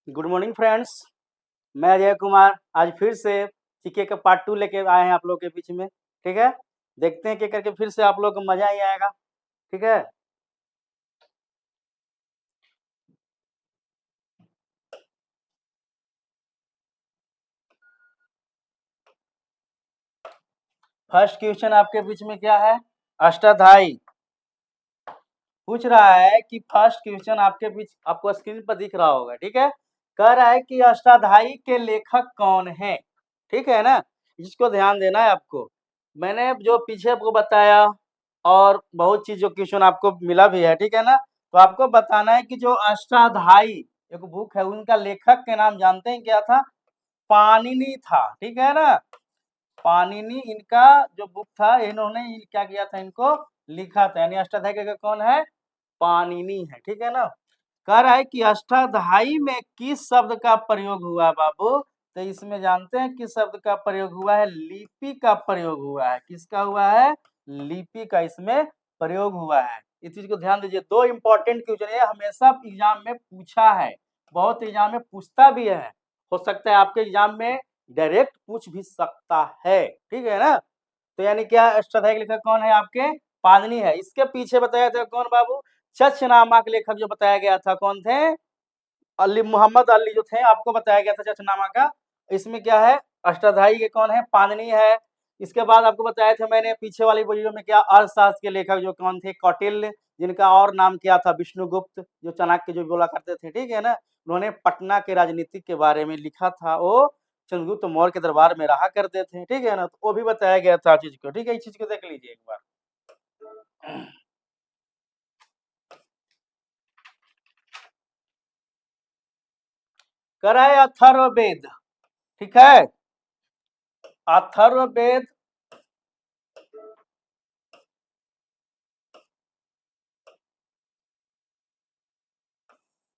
Good morning friends. मैं अजय कुमार आज फिर से जीके का पार्ट 2 लेके आए हैं आप लोग के बीच में। ठीक है, देखते हैं कि करके फिर से आप लोग को मजा ही आएगा। ठीक है, फर्स्ट क्वेश्चन आपके बीच में क्या है? अष्टाध्यायी पूछ रहा है कि फर्स्ट क्वेश्चन आपके बीच आपको स्क्रीन पर दिख रहा होगा। ठीक है, कह रहा है कि अष्टाध्यायी के लेखक कौन है। ठीक है ना, इसको ध्यान देना है आपको। मैंने जो पीछे आपको बताया और बहुत चीज जो क्वेश्चन आपको मिला भी है। ठीक है ना, तो आपको बताना है कि जो अष्टाध्यायी एक बुक है उनका लेखक के नाम जानते हैं क्या था? पाणिनि था। ठीक है ना, पाणिनि इनका जो बुक था इन्होंने क्या किया था, इनको लिखा था। यानी अष्टाध्यायी का कौन है? पाणिनि है। ठीक है ना, कह रहा है कि अष्टाध्यायी में किस शब्द का प्रयोग हुआ बाबू? तो इसमें जानते हैं किस शब्द का प्रयोग हुआ है? लिपि का प्रयोग हुआ है। किसका हुआ है? लिपि का इसमें प्रयोग हुआ है। इस चीज को ध्यान दीजिए। दो इंपॉर्टेंट क्वेश्चन है, हमेशा एग्जाम में पूछा है, बहुत एग्जाम में पूछता भी है। हो सकता है आपके एग्जाम में डायरेक्ट पूछ भी सकता है। ठीक है ना, तो यानी क्या अष्टाध्यायी लेखक कौन है आपके? पाणिनि है। इसके पीछे बताया था कौन बाबू? छछनामा के लेखक जो बताया गया था कौन थे? अली मोहम्मद अली जो थे, आपको बताया गया था छछनामा का। इसमें क्या है? अष्टाध्यायी के कौन है? पाणिनि है। इसके बाद आपको बताया था मैंने पीछे वाली वीडियो में क्या, अर्थशास्त्र के लेखक जो कौन थे? कौटिल्य, जिनका और नाम क्या था? विष्णुगुप्त, जो चाणक्य जो बोला करते थे। ठीक है ना, उन्होंने पटना के राजनीति के बारे में लिखा था। वो चंद्रगुप्त मौर्य के दरबार में रहा करते थे। ठीक है ना, तो वो भी बताया गया था चीज को। ठीक है, इस चीज को देख लीजिए एक बार। कराए अथर्ववेद। ठीक है, अथर्ववेद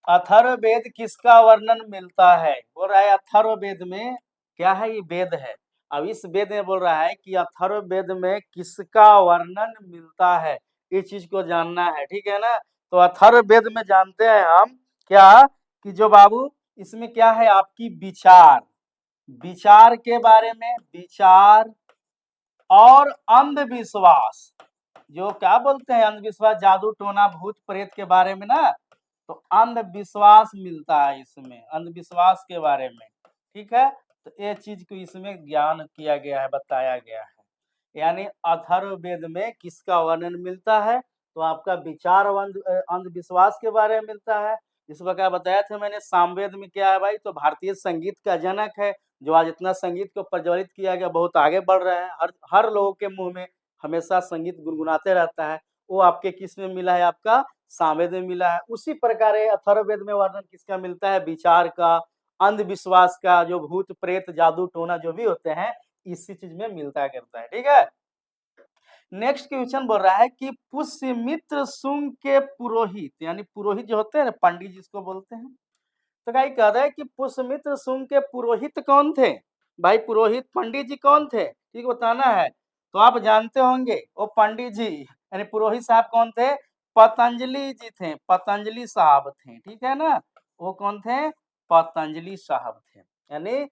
अथर्ववेद किसका वर्णन मिलता है? बोल रहा है अथर्ववेद में क्या है? ये वेद है। अब इस वेद में बोल रहा है कि अथर्ववेद में किसका वर्णन मिलता है, इस चीज को जानना है। ठीक है ना, तो अथर्ववेद में जानते हैं हम क्या कि जो बाबू इसमें क्या है आपकी विचार, विचार के बारे में, विचार और अंधविश्वास, जो क्या बोलते हैं अंधविश्वास, जादू टोना भूत प्रेत के बारे में ना, तो अंधविश्वास मिलता है इसमें, अंधविश्वास के बारे में। ठीक है, तो ये चीज को इसमें ज्ञान किया गया है, बताया गया है। यानी अथर्ववेद में किसका वर्णन मिलता है? तो आपका विचार और अंधविश्वास के बारे में मिलता है। इस प्रकार बताया था मैंने। सामवेद में क्या है भाई? तो भारतीय संगीत का जनक है, जो आज इतना संगीत को प्रज्वलित किया गया, बहुत आगे बढ़ रहा है। हर हर लोगों के मुंह में हमेशा संगीत गुनगुनाते रहता है। वो आपके किस में मिला है? आपका सामवेद में मिला है। उसी प्रकार अथर्ववेद में वर्णन किसका मिलता है? विचार का, अंधविश्वास का, जो भूत प्रेत जादू टोना जो भी होते हैं, इसी चीज में मिलता करता है। ठीक है, नेक्स्ट क्वेश्चन बोल रहा है कि पुष्यमित्र शुंग के पुरोहित, यानी पुरोहित जो होते हैं ना, पंडित जिसको बोलते हैं, तो क्या कह रहा है कि पुष्यमित्र शुंग के पुरोहित कौन थे? भाई पुरोहित पंडित जी कौन थे? ठीक बताना है। तो आप जानते होंगे वो पंडित जी यानी पुरोहित साहब कौन थे? पतंजलि जी थे, पतंजलि साहब थे। ठीक है ना, वो कौन थे? पतंजलि साहब थे। यानी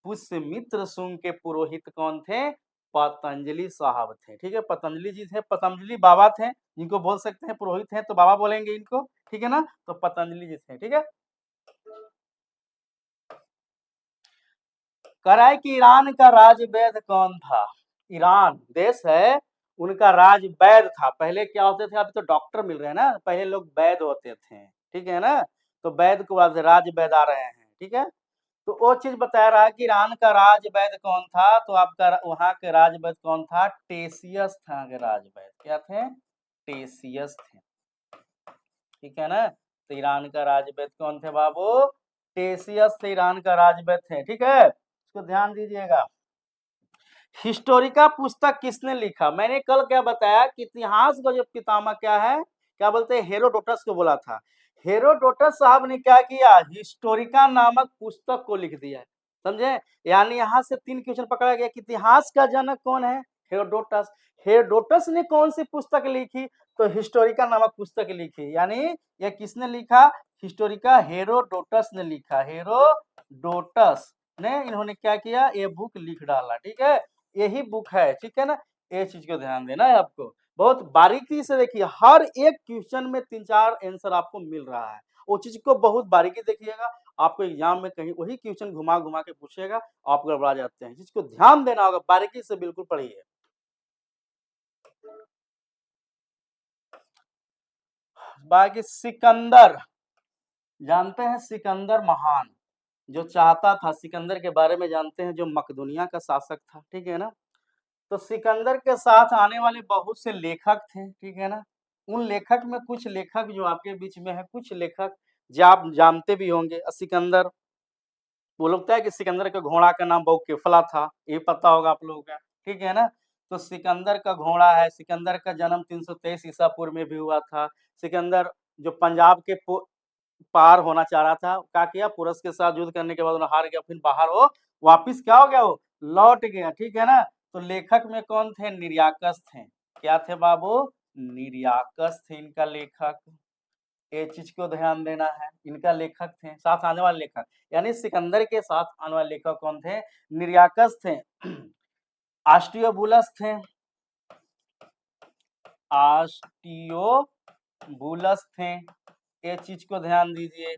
पुष्यमित्र शुंग के पुरोहित कौन थे? पतंजलि साहब थे। ठीक है, पतंजलि जी थे, पतंजलि बाबा थे, जिनको बोल सकते हैं पुरोहित हैं तो बाबा बोलेंगे इनको। ठीक है ना, तो पतंजलि जी थे। ठीक है, कराए कि ईरान का राज वैद कौन था? ईरान देश है, उनका राज वैद था। पहले क्या होते थे, अभी तो डॉक्टर मिल रहे हैं ना, पहले लोग वैद होते थे। ठीक है ना, तो वैद को बाद राज वैद आ रहे हैं। ठीक है, तो वो चीज बता रहा है कि ईरान का राज वैद कौन था? तो आपका वहां के राज वैद कौन था? टेसियस था राज वैद। क्या थे? टेसियस थे। ठीक है ना, तो ईरान का राज वैद कौन थे बाबू? टेसियस थे, ईरान का राज वैद थे। ठीक है, इसको ध्यान दीजिएगा। हिस्टोरिका पुस्तक किसने लिखा? मैंने कल क्या बताया कि इतिहास का जो पितामह क्या है, क्या बोलते हैं, हेरोडोटस को बोला था। हेरोडोटस साहब ने क्या किया? हिस्टोरिका नामक पुस्तक को लिख दिया। समझे? यानी यहाँ से 3 क्वेश्चन पकड़ा गया कि इतिहास का जनक कौन है? हेरोडोटस। हेरोडोटस ने कौन सी पुस्तक लिखी? तो हिस्टोरिका नामक पुस्तक लिखी, यानी ये किसने लिखा? हिस्टोरिका हेरोडोटस ने लिखा। हेरोडोटस ने इन्होंने क्या किया? ये बुक लिख डाला। ठीक है, यही बुक है। ठीक है ना, ये चीज को ध्यान देना है आपको। बहुत बारीकी से देखिए, हर एक क्वेश्चन में 3-4 आंसर आपको मिल रहा है। वो चीज को बहुत बारीकी देखिएगा, आपको एग्जाम में कहीं वही क्वेश्चन घुमा घुमा के पूछेगा, आप गड़बड़ा जाते हैं। जिसको ध्यान देना होगा, बारीकी से बिल्कुल पढ़िए। बाकी सिकंदर, जानते हैं सिकंदर महान, जो चाहता था, सिकंदर के बारे में जानते हैं, जो मकदूनिया का शासक था। ठीक है ना, तो सिकंदर के साथ आने वाले बहुत से लेखक थे। ठीक है ना, उन लेखक में कुछ लेखक जो आपके बीच में है, कुछ लेखक जो आप जानते भी होंगे। सिकंदर, वो लगता है कि सिकंदर के घोड़ा का नाम बहुकेफला था, ये पता होगा आप लोगों का। ठीक है ना, तो सिकंदर का घोड़ा है। सिकंदर का जन्म 323 ईसा पूर्व में भी हुआ था। सिकंदर जो पंजाब के पार होना चाह रहा था, क्या किया? पुरस के साथ युद्ध करने के बाद उन्हें हार गया, फिर बाहर वो वापिस क्या हो गया? वो लौट गया। ठीक है ना, तो लेखक में कौन थे? निर्याकस थे। क्या थे बाबू? निर्याकस थे इनका लेखक। ये चीज को ध्यान देना है, इनका लेखक थे, साथ आने वाले लेखक, यानी सिकंदर के साथ आने वाले लेखक कौन थे? निर्याकस थे, आस्टियोबुलस थे, आस्टियोबुलस थे। ये चीज को ध्यान दीजिए।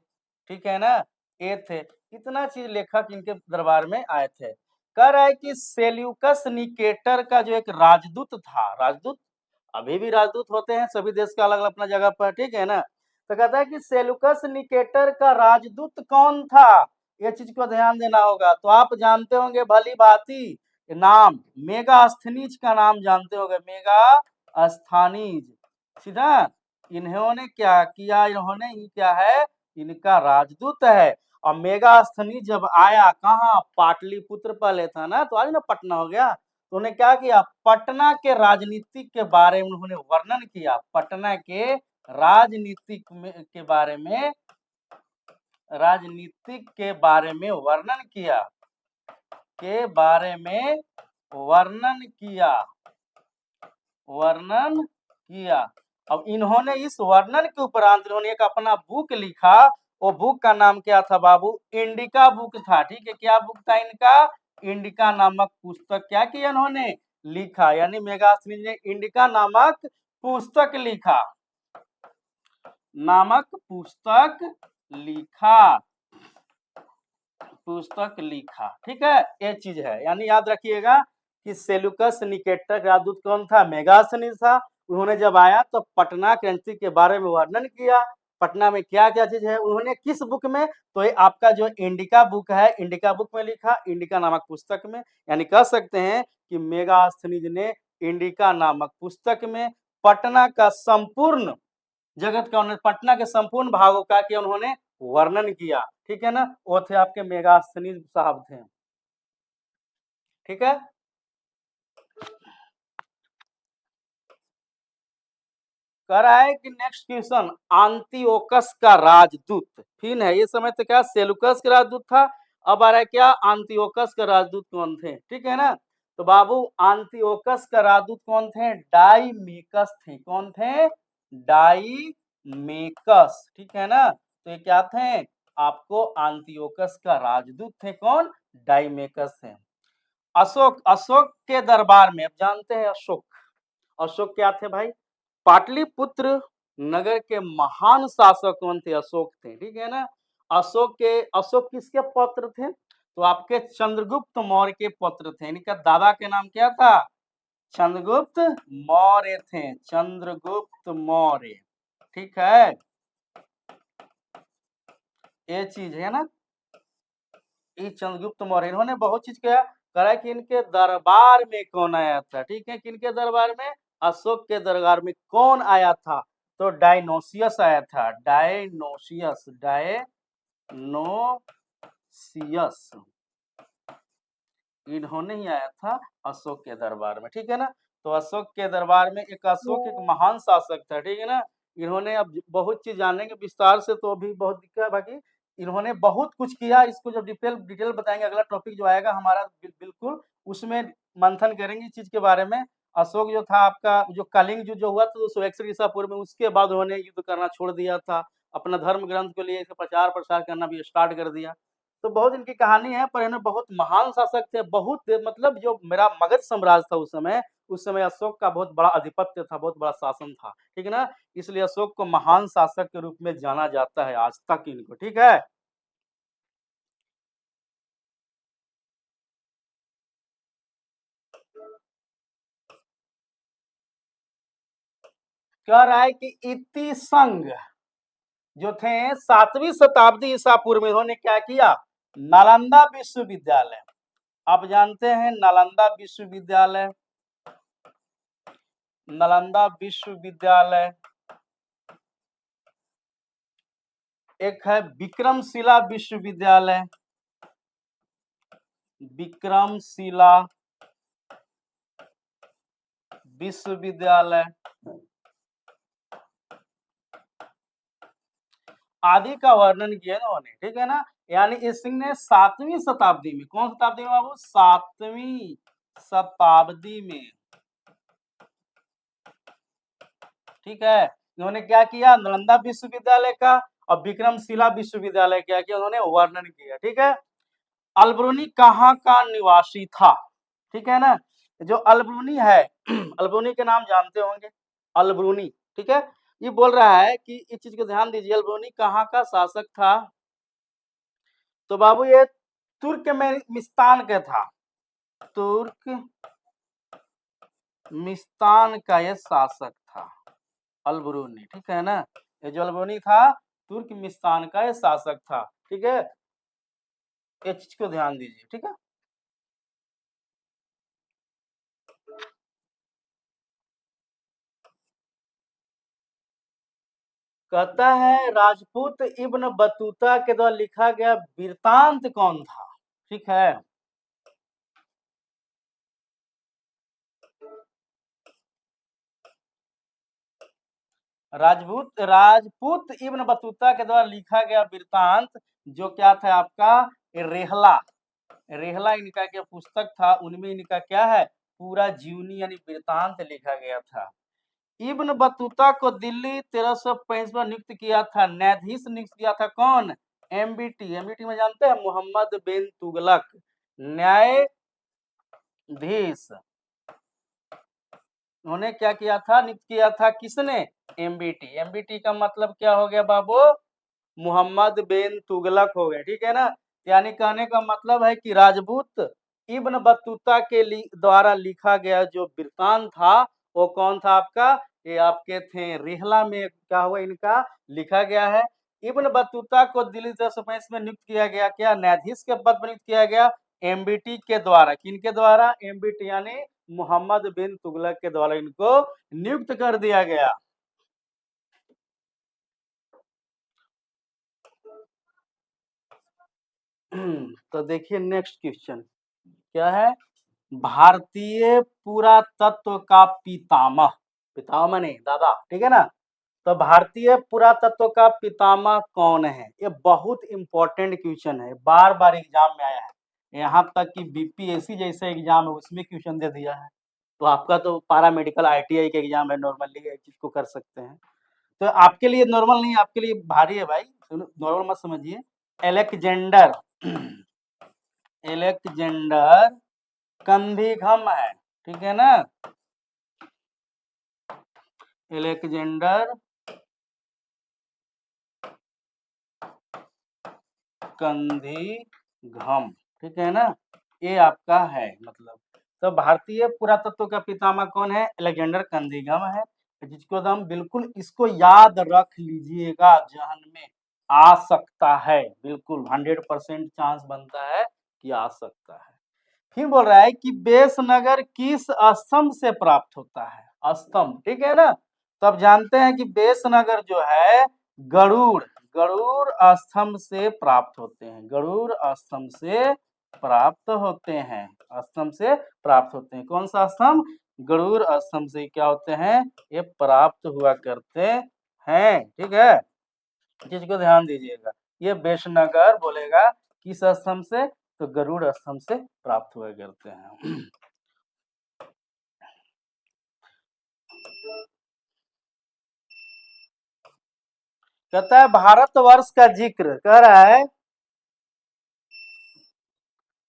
ठीक है ना, ये थे। इतना चीज लेखक इनके दरबार में आए थे। कह रहा है कि सेल्यूकस निकेटर का जो एक राजदूत था, राजदूत अभी भी राजदूत होते हैं, सभी देश का अलग अलग अपना जगह पर। ठीक है ना, तो कहता है कि सेल्यूकस निकेटर का राजदूत कौन था? ये चीज को ध्यान देना होगा। तो आप जानते होंगे भली भांति नाम, मेगास्थनीज का नाम जानते होंगे, मेगास्थनीज। सीधा इन्होंने क्या किया? इन्होंने ही क्या है? इनका राजदूत है। और मेगास्थनीज जब आया कहाँ? पाटलिपुत्र पहले था ना, तो आज ना पटना हो गया। तो उन्होंने क्या किया? पटना के राजनीतिक के बारे में उन्होंने वर्णन किया। पटना के राजनीतिक के बारे में, राजनीतिक के बारे में वर्णन किया, के बारे में वर्णन किया, वर्णन किया। अब इन्होंने इस वर्णन के उपरांत इन्होंने एक अपना बुक लिखा। वो बुक का नाम क्या था बाबू? इंडिका बुक था। ठीक है, क्या बुक था इनका? इंडिका नामक पुस्तक क्या किया इन्होंने? लिखा। यानी मेगास्थनीज ने इंडिका नामक पुस्तक लिखा, नामक पुस्तक लिखा, पुस्तक लिखा। ठीक है, ये चीज है। यानी याद रखिएगा कि सेल्यूकस निकेटर का राजदूत कौन था? मेगास्थनीज था। उन्होंने जब आया तो पटना क्रांति के बारे में वर्णन किया। पटना में क्या क्या चीज है, उन्होंने किस बुक में? तो ये आपका जो इंडिका बुक है, इंडिका बुक में लिखा, इंडिका नामक पुस्तक में। यानी कह सकते हैं कि मेगास्थनीज ने इंडिका नामक पुस्तक में पटना का संपूर्ण जगत का, उन्होंने पटना के संपूर्ण भागों का कि उन्होंने वर्णन किया। ठीक है ना, वो थे आपके मेगास्थनीज साहब थे। ठीक है, कह रहा है कि नेक्स्ट क्वेश्चन, आंतियोकस का राजदूत। फिर है, ये समय तो क्या सेलुकस का राजदूत था, अब आ रहा है क्या? आंतियोकस का राजदूत कौन थे? ठीक है ना, तो बाबू आंतियोकस का राजदूत कौन थे? डाईमेकस थे। कौन थे? डाईमेकस। ठीक है ना, तो ये क्या थे? आपको आंतियोकस का राजदूत थे। कौन? डाईमेकस थे। अशोक, अशोक के दरबार में, अब जानते हैं अशोक, अशोक क्या थे भाई? पाटलिपुत्र नगर के महान शासक कौन थे? अशोक थे। ठीक है ना, अशोक किसके पुत्र थे? तो आपके चंद्रगुप्त मौर्य के पुत्र थे। इनका दादा के नाम क्या था? चंद्रगुप्त मौर्य थे, चंद्रगुप्त मौर्य। ठीक है, ये चीज है ना, ये चंद्रगुप्त मौर्य, इन्होंने बहुत चीज किया। करा कि इनके दरबार में कौन आया था? ठीक है, किनके दरबार में? अशोक के दरबार में कौन आया था? तो डायनोसियस आया था। डायनोसियस, डायनोसियस इन्होंने ही आया था अशोक के दरबार में। ठीक है ना, तो अशोक के दरबार में एक अशोक एक महान शासक था। ठीक है ना, इन्होंने अब बहुत चीज जानेंगे विस्तार से, तो अभी बहुत दिक्कत है। बाकी इन्होंने बहुत कुछ किया। इसको जब डिटेल बताएंगे, अगला टॉपिक जो आएगा हमारा बिल्कुल उसमें मंथन करेंगे इस चीज के बारे में। अशोक जो था आपका, जो कलिंग युद्ध जो हुआ था 261 ईसा पूर्व में, उसके बाद उन्होंने युद्ध करना छोड़ दिया था, अपना धर्म ग्रंथ के लिए इसे प्रचार प्रसार करना भी स्टार्ट कर दिया। तो बहुत इनकी कहानी है, पर इन्हें बहुत महान शासक थे, बहुत मतलब जो मेरा मगध साम्राज्य था उस समय अशोक का बहुत बड़ा आधिपत्य था, बहुत बड़ा शासन था, ठीक है ना। इसलिए अशोक को महान शासक के रूप में जाना जाता है आज तक इनको, ठीक है। कह रहा है कि इति संघ जो थे 7वीं शताब्दी ईसा पूर्व में, इन्होंने क्या किया, नालंदा विश्वविद्यालय, आप जानते हैं नालंदा विश्वविद्यालय, नालंदा विश्वविद्यालय, एक है विक्रमशिला विश्वविद्यालय, विक्रमशिला विश्वविद्यालय आदि का वर्णन किया इन्होंने, ठीक है ना। यानी इसने 7वीं शताब्दी में, कौन शताब्दी में बाबू, 7वीं शताब्दी में, ठीक है, इन्होंने क्या किया, नालंदा विश्वविद्यालय का और विक्रमशिला विश्वविद्यालय क्या किया, उन्होंने वर्णन किया, ठीक है। अलबरूनी कहाँ का निवासी था, ठीक है ना। जो अलबरूनी है, अलबरूनी के नाम जानते होंगे, अलबरूनी, ठीक है। ये बोल रहा है कि इस चीज को ध्यान दीजिए, अलबरूनी कहाँ का शासक था, तो बाबू ये तुर्कमेनिस्तान का था, तुर्कमिस्तान का ये शासक था अलबरूनी, ठीक है ना। ये जो अलबरूनी था तुर्कमिस्तान का ये शासक था, ठीक है, ये चीज को ध्यान दीजिए, ठीक है। कहता है राजपूत इब्न बतूता के द्वारा लिखा गया वृतांत कौन था, ठीक है। राजपूत इब्न बतूता के द्वारा लिखा गया वृतांत जो क्या था आपका, रेहला, रेहला इनका क्या पुस्तक था, उनमें इनका क्या है, पूरा जीवनी यानी वृतांत लिखा गया था। इब्न बतूता को दिल्ली 1365 में नियुक्त किया था, न्यायाधीश नियुक्त किया था कौन, एमबीटी, एमबीटी में जानते हैं मोहम्मद बिन तुगलक, न्यायाधीश, उन्होंने क्या किया था, नियुक्त किया था किसने, एमबीटी, एमबीटी का मतलब क्या हो गया बाबू, मोहम्मद बिन तुगलक हो गए, ठीक है ना। यानी कहने का मतलब है कि राजपूत इब्न बतूता के द्वारा लिखा गया जो वृतांत था वो कौन था आपका, ये आपके थे रिहला में क्या हुआ इनका लिखा गया है। इब्न बतूता को दिल्ली 1365 में नियुक्त किया गया, क्या न्यायाधीश के पद पर नियुक्त किया गया, एमबीटी के द्वारा, किनके द्वारा, एमबीटी यानी मोहम्मद बिन तुगलक के द्वारा इनको नियुक्त कर दिया गया। तो देखिए नेक्स्ट क्वेश्चन क्या है, भारतीय पुरातत्व का पितामह, पितामह नहीं दादा, ठीक है ना। तो भारतीय पुरातत्व का पितामह कौन है, ये बहुत इंपॉर्टेंट क्वेश्चन है, बार बार एग्जाम में आया है, यहाँ तक कि बीपीएससी जैसे एग्जाम है उसमें क्वेश्चन दे दिया है। तो आपका तो पारा मेडिकल आईटीआई का एग्जाम है, नॉर्मली एक चीज को कर सकते हैं। तो आपके लिए नॉर्मल नहीं, आपके लिए भारी है भाई, नॉर्मल मत समझिए। एलेक्जेंडर एलेक्जेंडर कंधीघम है, ठीक है ना, एलेक्जेंडर कंधीघम, ठीक है ना, ये आपका है मतलब। तो भारतीय पुरातत्व का पितामह कौन है, एलेक्जेंडर कंधीघम है, जिसको हम बिल्कुल इसको याद रख लीजिएगा, जहन में आ सकता है, बिल्कुल 100% चांस बनता है कि आ सकता है। फिर बोल रहा है कि बेसनगर किस स्तंभ से प्राप्त होता है, स्तंभ, ठीक है ना। तो अब जानते हैं कि बेसनगर जो है गरुड़ गरुड़ स्तंभ से प्राप्त होते हैं, गरुड़ स्तंभ से प्राप्त होते हैं, स्तंभ से प्राप्त होते हैं, कौन सा स्तंभ, गरुड़ स्तंभ से क्या होते हैं, ये प्राप्त हुआ करते हैं, ठीक है, चीज को ध्यान दीजिएगा। ये बेसनगर बोलेगा किस स्तंभ से, तो गरुड़ स्तंभ से प्राप्त हुआ करते हैं। कहता है भारतवर्ष का जिक्र कह रहा है,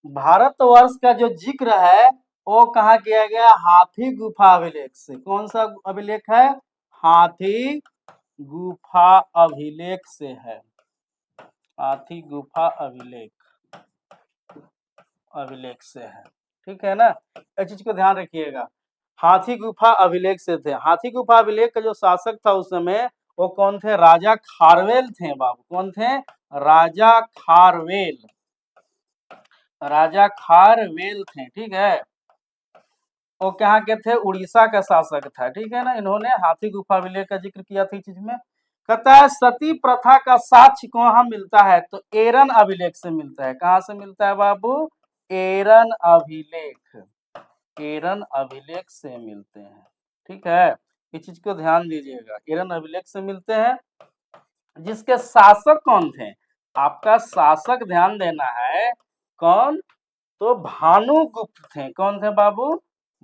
भारतवर्ष का जो जिक्र है वो कहाँ किया गया? हाथी गुफा अभिलेख से। कौन सा अभिलेख है? हाथी गुफा अभिलेख से है। हाथी गुफा अभिलेख से है, ठीक है ना। इस चीज को ध्यान रखिएगा, हाथी गुफा अभिलेख से थे। हाथी गुफा अभिलेख का जो शासक था उस समय वो कौन थे? राजा खारवेल थे बाबू। कौन थे? राजा खारवेल। राजा खारवेल थे, ठीक है। वो कहाँ के थे? उड़ीसा का शासक था, ठीक है ना। इन्होंने हाथी गुफा अभिलेख का जिक्र किया था चीज में। कहता है सती प्रथा का साक्ष्य कहाँ मिलता है? तो एरन अभिलेख से मिलता है। कहाँ से मिलता है बाबू? एरन अभिलेख। एरन अभिलेख से मिलते हैं, ठीक है। इस चीज को ध्यान दीजिएगा, एरन अभिलेख से मिलते हैं। जिसके शासक कौन थे? आपका शासक ध्यान देना है, कौन? तो भानुगुप्त थे। कौन थे बाबू?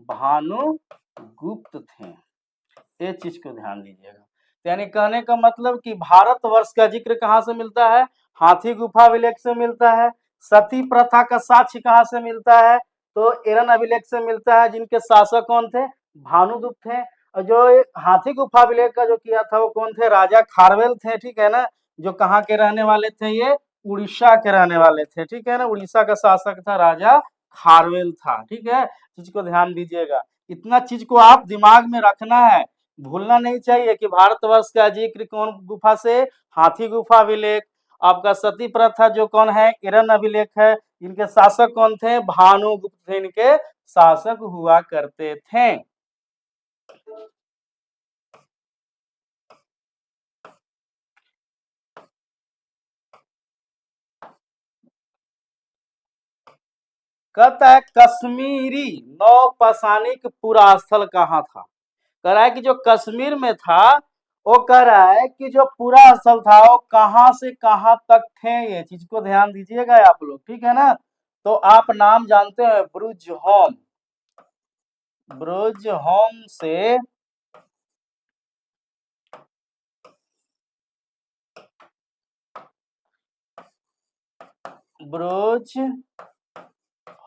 भानुगुप्त थे। ये चीज को ध्यान दीजिएगा। यानी कहने का मतलब कि भारतवर्ष का जिक्र कहाँ से मिलता है? हाथी गुफा अभिलेख से मिलता है। सती प्रथा का साक्ष्य कहाँ से मिलता है? तो एरन अभिलेख से मिलता है। जिनके शासक कौन थे? भानुगुप्त थे। और जो हाथी गुफा अभिलेख का जो किया था वो कौन थे? राजा खारवेल थे, ठीक है ना। जो कहाँ के रहने वाले थे? ये उड़ीसा के रहने वाले थे, ठीक है ना। उड़ीसा का शासक था राजा खारवेल था, ठीक है। चीज को ध्यान दीजिएगा, इतना चीज को आप दिमाग में रखना है, भूलना नहीं चाहिए कि भारतवर्ष का जिक्र कौन गुफा से? हाथी गुफा अभिलेख। आपका सती प्रथा जो कौन है? एरन अभिलेख है। इनके शासक कौन थे? भानुगुप्त थे, इनके शासक हुआ करते थे। कहता है कश्मीरी नौपाषाणिक पुरास्थल कहाँ था? कह रहा है कि जो कश्मीर में था, वो कह रहा है कि जो पूरा स्थल था वो कहां से कहां तक थे। ये चीज को ध्यान दीजिएगा आप लोग, ठीक है ना। तो आप नाम जानते हैं ब्रुज होम। ब्रुज होम से ब्रुज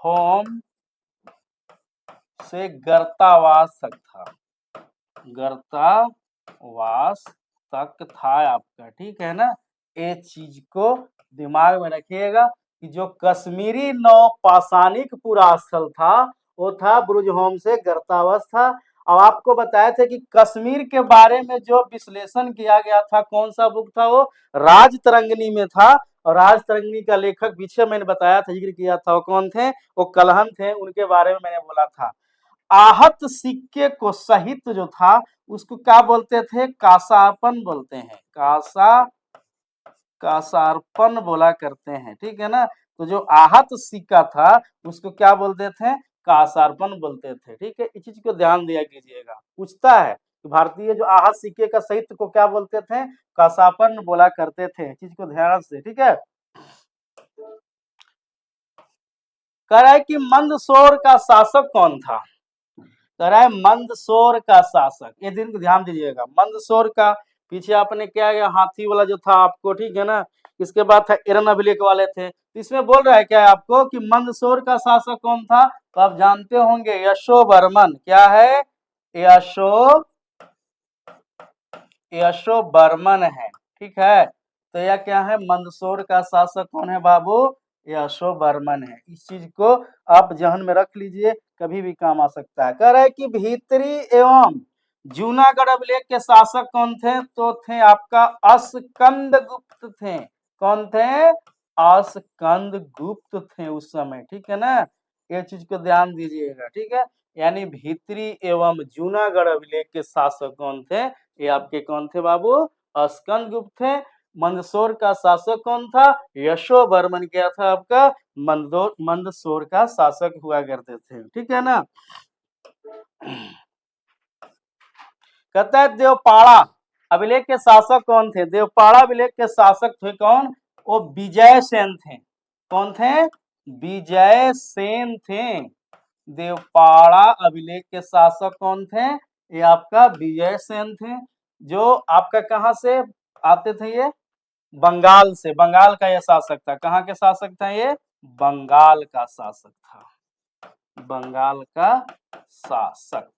होम से गर्तावास तक था। गर्तावास तक था आपका, ठीक है ना। ये चीज को दिमाग में रखिएगा कि जो कश्मीरी नौपाषाणिक पुरास्थल था वो था ब्रुज होम से गर्तावास था। अब आपको बताए थे कि कश्मीर के बारे में जो विश्लेषण किया गया था, कौन सा बुक था वो? राजतरंगिणी में था। और राजतरंगिणी का लेखक पीछे मैंने बताया था, जिक्र किया था, वो कौन थे? वो कलहन थे। उनके बारे में मैंने बोला था। आहत सिक्के को सहित जो था उसको क्या बोलते थे? कासार्पण बोलते हैं। कासार्पण बोला करते हैं, ठीक है ना। तो जो आहत सिक्का था उसको क्या बोलते थे? कासार्पण बोलते थे, ठीक है। इस चीज को ध्यान दिया कीजिएगा, पूछता है कि भारतीय जो आहत सिक्के का सहित को क्या बोलते थे? कासार्पण बोला करते थे। इस चीज को ध्यान से, ठीक है। कह रहा है कि मंदसौर का शासक कौन था? कह रहा है मंदसौर का शासक। ये दिन को ध्यान दीजिएगा, मंदसौर का पीछे आपने क्या है? हाथी वाला जो था आपको, ठीक है ना। इसके बाद था एरन अभिलेख वाले थे। तो इसमें बोल रहा है क्या है आपको कि मंदसौर का शासक कौन था? तो आप जानते होंगे यशोवर्मन। क्या है? यशो यशोवर्मन है, ठीक है। तो यह क्या है? मंदसौर का शासक कौन है बाबू? यशोवर्मन है। इस चीज को आप जहन में रख लीजिए, कभी भी काम आ सकता है। कह रहा है कि भीतरी एवं जूनागढ़ अभिलेख के शासक कौन थे? तो थे आपका अस्कंद गुप्त थे। कौन थे? अस्कंद गुप्त थे उस समय, ठीक है ना। ये चीज को ध्यान दीजिएगा, ठीक है। यानी भीतरी एवं जूनागढ़ अभिलेख के शासक कौन थे? ये आपके कौन थे बाबू? अस्कंद गुप्त थे। मंदसौर का शासक कौन था? यशोवर्मन क्या था आपका? मंदसौर का शासक हुआ करते थे, ठीक है ना। कहता है देवपाड़ा अभिलेख के शासक कौन थे? देवपाड़ा अभिलेख के शासक थे कौन? वो विजय सेन थे। कौन थे? विजय सेन थे। देवपाड़ा अभिलेख के शासक कौन थे? ये आपका विजय सेन थे। जो आपका कहां से? आते थे ये बंगाल से, बंगाल का ये शासक था। कहाँ के शासक था ये? बंगाल का शासक था, बंगाल का शासक।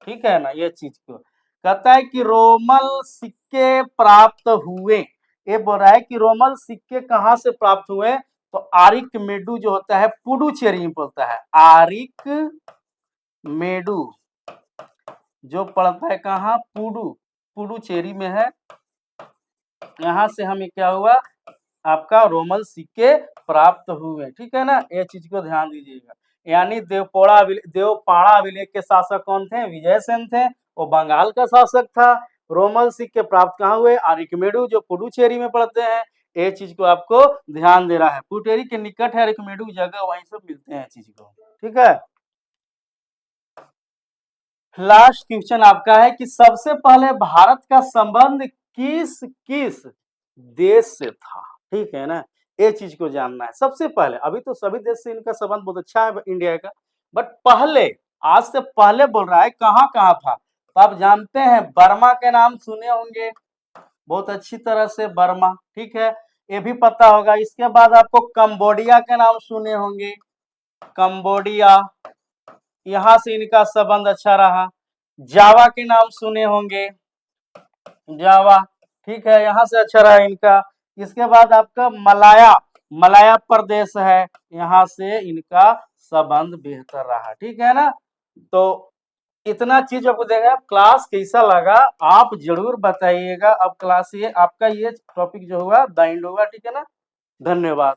ठीक है ना, ये चीज को कहता है कि रोमन सिक्के प्राप्त हुए। ये बोल रहा है कि रोमन सिक्के कहाँ से प्राप्त हुए? तो आरिक मेडू जो होता है पुडुचेरी में पड़ता है, आरिक मेडू जो पड़ता है कहाँ? पुडुचेरी में है। यहाँ से हमें क्या हुआ? आपका रोमन सिक्के प्राप्त हुए। ठीक है ना, ये चीज को ध्यान दीजिएगा। यानी देवपाड़ा अभिलेख के शासक कौन थे? विजयसेन थे, वो बंगाल का शासक था। रोमन सिक्के प्राप्त कहाँ हुए? अरिकमेडु जो पुडुचेरी में पड़ते हैं। ये चीज को आपको ध्यान दे रहा है, पुडुचेरी के निकट है अरिकमेडु जगह, वहीं से मिलते हैं चीज को। ठीक है, लास्ट क्वेश्चन आपका है कि सबसे पहले भारत का संबंध किस किस देश से था? ठीक है ना, ये चीज को जानना है सबसे पहले। अभी तो सभी देश से इनका संबंध बहुत अच्छा है इंडिया का, बट पहले, आज से पहले बोल रहा है कहाँ कहाँ था। तो आप जानते हैं बर्मा के नाम सुने होंगे बहुत अच्छी तरह से, बर्मा। ठीक है, ये भी पता होगा। इसके बाद आपको कंबोडिया के नाम सुने होंगे, कंबोडिया, यहाँ से इनका संबंध अच्छा रहा। जावा के नाम सुने होंगे, जावा। ठीक है, यहाँ से अच्छा रहा इनका। इसके बाद आपका मलाया प्रदेश है, यहाँ से इनका संबंध बेहतर रहा। ठीक है ना, तो इतना चीज आपको देगा। क्लास कैसा लगा आप जरूर बताइएगा। अब क्लास ये आपका ये टॉपिक जो हुआ द एंड होगा। ठीक है ना, धन्यवाद।